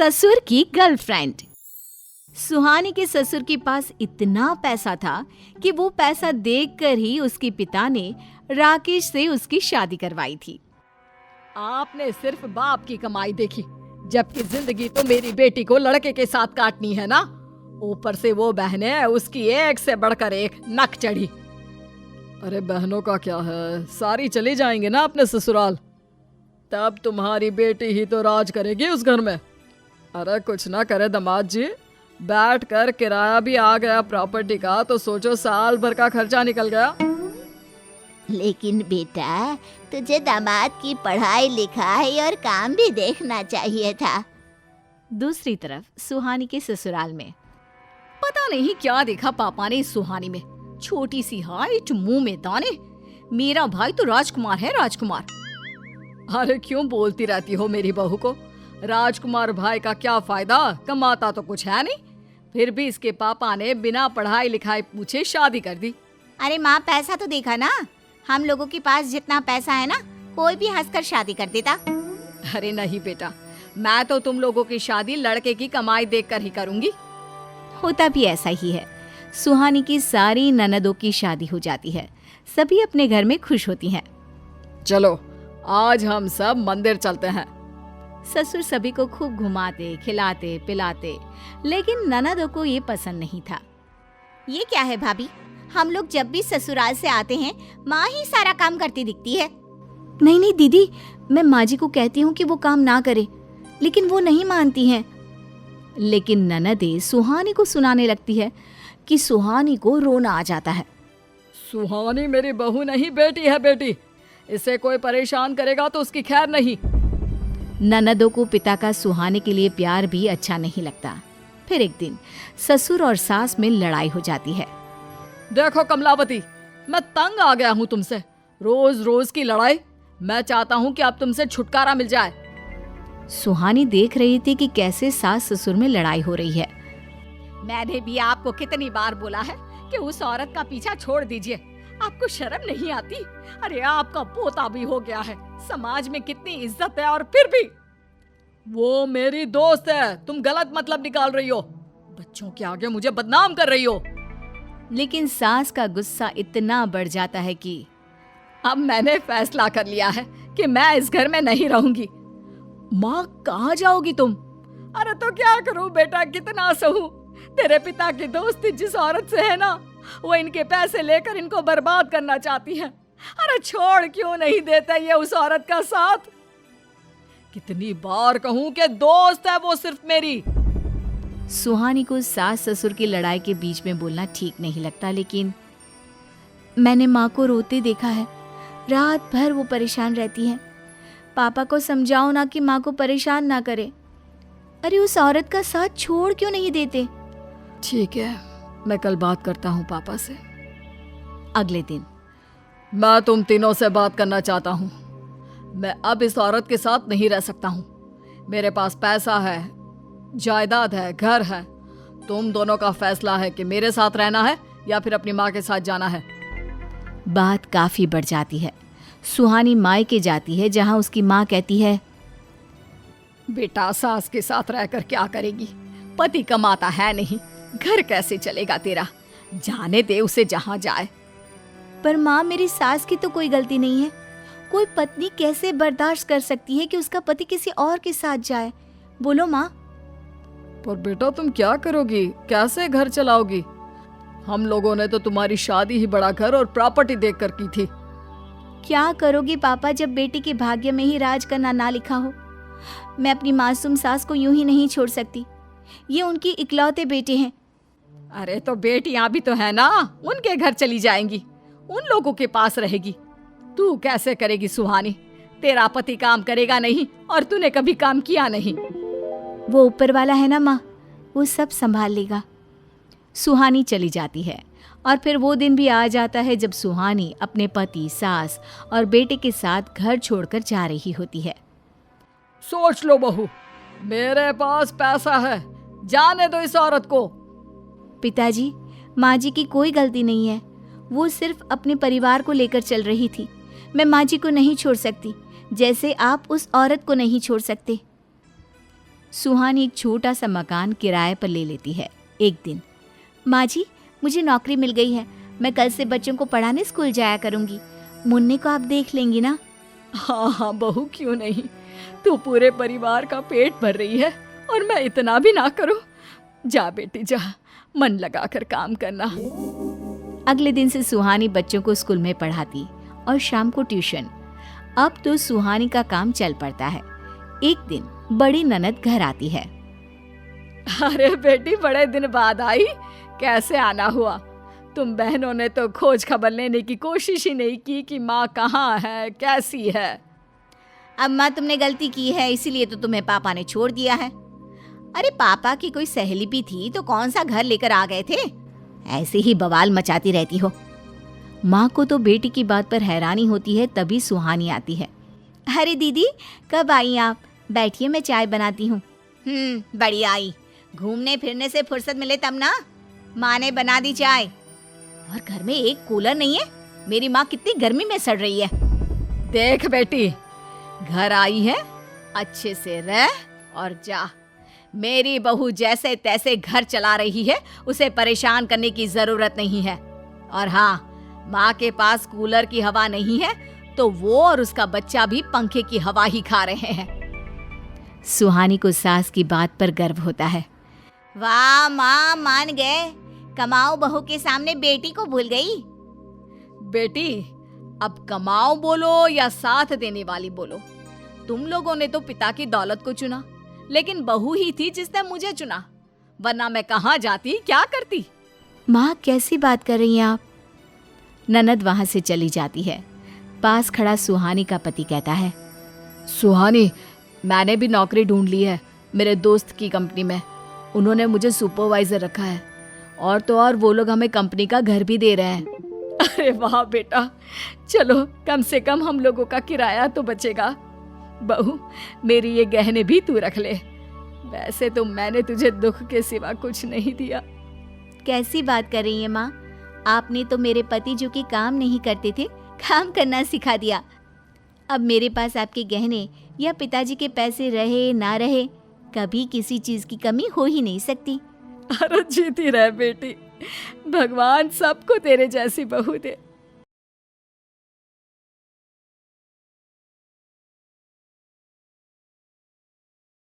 ससुर की गर्लफ्रेंड। सुहानी के ससुर के पास इतना पैसा था कि वो पैसा देखकर ही उसके पिता ने राकेश से उसकी शादी करवाई थी। आपने सिर्फ बाप की कमाई देखी, जबकि जिंदगी तो मेरी बेटी को लड़के के साथ काटनी है ना। ऊपर से वो बहनें, उसकी एक से बढ़कर एक नक चढ़ी। अरे बहनों का क्या है, सारी चली जाएंगे ना अपने ससुराल, तब तुम्हारी बेटी ही तो राज करेगी उस घर में। अरे कुछ ना करे दामाद जी, बैठ कर किराया भी आ गया प्रॉपर्टी का, तो सोचो साल भर का खर्चा निकल गया। लेकिन बेटा, तुझे दामाद की पढ़ाई लिखाई और काम भी देखना चाहिए था। दूसरी तरफ सुहानी के ससुराल में पता नहीं क्या देखा पापा ने इस सुहानी में, छोटी सी हाइट, मुंह में दाने। मेरा भाई तो राजकुमार है, राजकुमार। अरे क्यों बोलती रहती हो मेरी बहू को? राजकुमार भाई का क्या फायदा, कमाता तो कुछ है नहीं। फिर भी इसके पापा ने बिना पढ़ाई लिखाई पूछे शादी कर दी। अरे माँ, पैसा तो देखा ना, हम लोगों के पास जितना पैसा है ना, कोई भी हंसकर शादी कर देता। अरे नहीं बेटा, मैं तो तुम लोगों की शादी लड़के की कमाई देखकर ही करूंगी। होता भी ऐसा ही है। सुहानी की सारी ननदों की शादी हो जाती है, सभी अपने घर में खुश होती हैं। चलो आज हम सब मंदिर चलते हैं। ससुर सभी को खूब घुमाते, खिलाते, पिलाते, लेकिन ननदों को ये पसंद नहीं था। ये क्या है भाभी, हम लोग जब भी ससुराल से आते हैं माँ ही सारा काम करती दिखती है। नहीं नहीं दीदी, मैं माँ जी को कहती हूँ कि वो काम ना करे, लेकिन वो नहीं मानती हैं। लेकिन ननदें सुहानी को सुनाने लगती है कि सुहानी को रोना आ जाता है। सुहानी मेरी बहू नहीं, बेटी है बेटी। इसे कोई परेशान करेगा तो उसकी खैर नहीं। ननदों को पिता का सुहानी के लिए प्यार भी अच्छा नहीं लगता। फिर एक दिन ससुर और सास में लड़ाई हो जाती है। देखो कमलावती, मैं तंग आ गया हूँ तुमसे, रोज रोज की लड़ाई। मैं चाहता हूँ कि अब तुमसे छुटकारा मिल जाए। सुहानी देख रही थी कि कैसे सास ससुर में लड़ाई हो रही है। मैंने भी आपको कितनी बार बोला है कि उस औरत का पीछा छोड़ दीजिए, आपको शर्म नहीं आती? अरे आपका पोता भी हो गया है, समाज में कितनी इज्जत है, और फिर भी वो मेरी दोस्त है, तुम गलत मतलब निकाल रही हो, बच्चों के आगे मुझे बदनाम कर रही हो। लेकिन सास का गुस्सा इतना बढ़ जाता है कि अब मैंने फैसला कर लिया है कि मैं इस घर में नहीं रहूंगी। माँ, कहाँ जाओगी तुम? अरे तो क्या करूं बेटा, कितना सहूं? तेरे पिता की दोस्ती जिस औरत से है ना, वो इनके पैसे लेकर इनको बर्बाद करना चाहती है। अरे छोड़ क्यों नहीं देता ये उस औरत का साथ? कितनी बार कहूं कि दोस्त है वो सिर्फ मेरी। सुहानी को सास ससुर की लड़ाई के बीच में बोलना ठीक नहीं लगता, लेकिन मैंने माँ को रोते देखा है, रात भर वो परेशान रहती है। पापा को समझाओ ना कि माँ को परेशान ना करे। अरे उस औरत का साथ छोड़ क्यों नहीं देते? ठीक है, मैं कल बात करता हूँ पापा से। अगले दिन मैं तुम तीनों से बात करना चाहता हूँ। मैं अब इस औरत के साथ नहीं रह सकता हूँ। मेरे पास पैसा है, जायदाद है, घर है। तुम दोनों का फैसला है कि मेरे साथ रहना है या फिर अपनी माँ के साथ जाना है। बात काफी बढ़ जाती है। सुहानी मायके जाती है, जहाँ उसकी माँ कहती है, बेटा सास के साथ रहकर क्या करेगी? पति कमाता है नहीं, घर कैसे चलेगा तेरा? जाने दे उसे जहाँ जाए। पर माँ, मेरी सास की तो कोई गलती नहीं है। कोई पत्नी कैसे बर्दाश्त कर सकती है कि उसका पति किसी और के साथ जाए? बोलो माँ। पर बेटा तुम क्या करोगी, कैसे घर चलाओगी? हम लोगों ने तो तुम्हारी शादी ही बड़ा घर और प्रॉपर्टी देखकर की थी। क्या करोगी पापा, जब बेटी के भाग्य में ही राज करना ना लिखा हो? मैं अपनी मासूम सास को यूं ही नहीं छोड़ सकती। ये उनकी इकलौते बेटे हैं। अरे तो बेटियां भी तो है ना, उनके घर चली जाएंगी, उन लोगों के पास रहेगी। तू कैसे करेगी सुहानी? तेरा पति काम करेगा नहीं और तूने कभी काम किया नहीं। वो ऊपर वाला है ना माँ, वो सब संभाल लेगा। सुहानी चली जाती है और फिर वो दिन भी आ जाता है जब सुहानी अपने पति, सास और बेटे के साथ घर छोड़कर जा रही होती है। सोच लो बहू, मेरे पास पैसा है, जाने दो इस औरत को। पिताजी, माँ जी की कोई गलती नहीं है, वो सिर्फ अपने परिवार को लेकर चल रही थी। मैं माँ जी को नहीं छोड़ सकती, जैसे आप उस औरत को नहीं छोड़ सकते। सुहानी एक छोटा सा मकान किराए पर ले लेती है। एक दिन, माँ जी, मुझे नौकरी मिल गई है। मैं कल से बच्चों को पढ़ाने स्कूल जाया करूंगी। मुन्ने को आप देख लेंगी ना? हाँ हाँ बहू, क्यों नहीं। तू पूरे परिवार का पेट भर रही है और मैं इतना भी ना करूं। जा बेटी जा, मन लगा कर काम करना। अगले दिन से सुहानी बच्चों को स्कूल में पढ़ाती और शाम को ट्यूशन। अब तो सुहानी का काम चल पड़ता है। एक दिन बड़ी ननद घर आती है। अरे बेटी, बड़े दिन बाद आई, कैसे आना हुआ? तुम बहनों ने तो खोज खबर लेने की कोशिश ही नहीं की कि माँ कहाँ है, कैसी है। अम्मा, तुमने गलती की है, इसीलिए तो तुम्हें पापा ने छोड़ दिया है। अरे पापा की कोई सहेली भी थी तो कौन सा घर लेकर आ गए थे? ऐसे ही बवाल मचाती रहती हो। माँ को तो बेटी की बात पर हैरानी होती है। तभी सुहानी आती है। अरे दीदी, कब आई आप? बैठिए, मैं चाय बनाती हूँ। बढ़िया आई। घूमने फिरने से फुर्सत मिले तब ना। माँ ने बना दी चाय। और घर में एक कूलर नहीं है। मेरी माँ कितनी गर्मी में सड़ रही है। देख बेटी, घर आई है, अच्छे से रह और जा। मेरी बहू जैसे तैसे घर चला रही है, उसे परेशान करने की जरूरत नहीं है। और हाँ, माँ के पास कूलर की हवा नहीं है तो वो और उसका बच्चा भी पंखे की हवा ही खा रहे हैं। सुहानी को सास की बात पर गर्व होता है। वाह माँ, मान गए। कमाओ बहू के सामने बेटी को भूल गई। बेटी, अब कमाओ बोलो या साथ देने वाली बोलो, तुम लोगों ने तो पिता की दौलत को चुना, लेकिन बहू ही थी जिसने मुझे चुना, वरना मैं कहाँ जाती, क्या करती। माँ, कैसी बात कर रही हैं आप? ननद वहां से चली जाती है। पास खड़ा सुहानी का पति कहता है, सुहानी, मैंने भी नौकरी ढूंढ ली है मेरे दोस्त की कंपनी में। उन्होंने मुझे सुपरवाइजर रखा है और तो और वो लोग हमें कंपनी का घर भी दे रहे हैं। अरे वाह बेटा, चलो कम से कम हम लोगों का किराया तो बचेगा। बहू, मेरी ये गहने भी तू रख ले। वैसे तो मैंने तुझे दुख के सिवा कुछ नहीं दिया। कैसी बात कर रही है माँ? आपने तो मेरे पति जो कि काम नहीं करते थे, काम करना सिखा दिया। अब मेरे पास आपके गहने या पिताजी के पैसे रहे ना रहे, कभी किसी चीज की कमी हो ही नहीं सकती। अरे जीती रह बेटी, भगवान सबको तेरे जैसी बहू दे।